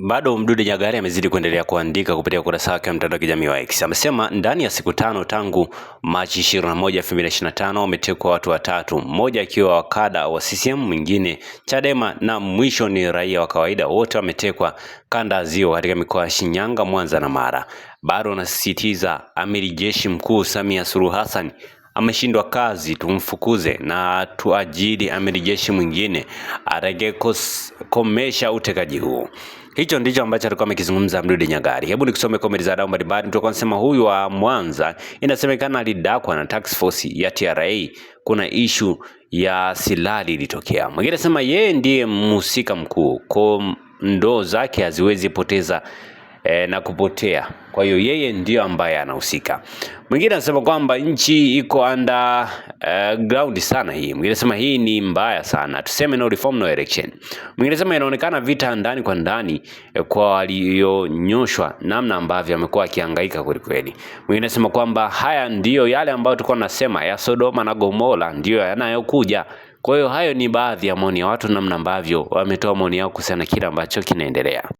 Bado Mdude Nyagali amezidi kuendelea kuandika kupitia ukurasa wake wa mtandao wa kijamii wa X. Amesema ndani ya siku 5 tangu Machi 21, 2025 wametekwa watu watatu, mmoja akiwa wakada wa CCM, mwingine Chadema na mwisho ni raia wa kawaida. Wote wametekwa kanda ya Ziwa katika mikoa ya Shinyanga, Mwanza na Mara. Bado anasisitiza Amiri Jeshi Mkuu Samia Suluhu Hassan ameshindwa kazi, tumfukuze na tuajiri amiri jeshi mwingine atakayekomesha utekaji huu. Hicho ndicho ambacho alikuwa amekizungumza Mdude Nyagali. Hebu nikusome comment za wadau mbalimbali. Mtu anasema huyu wa Mwanza inasemekana alidakwa na task force ya TRA, kuna issue ya silali ilitokea. Mwingine anasema yeye ndiye mhusika mkuu, kwa ndoo zake haziwezi poteza na kupotea, kwa hiyo yeye ndio ambaye anahusika. Mwingine anasema kwamba nchi iko under ground sana hii. Mwingine anasema hii ni mbaya sana, tuseme no reform no election. Mwingine anasema inaonekana vita ndani kwa ndani kwa walionyoshwa, namna ambavyo amekuwa akihangaika kweli kweli. Mwingine anasema kwamba haya ndiyo yale ambayo tulikuwa tunasema ya Sodoma na Gomora ndiyo yanayokuja. Kwa hiyo hayo ni baadhi ya maoni ya watu, namna ambavyo wametoa maoni yao kuhusiana na kile ambacho kinaendelea.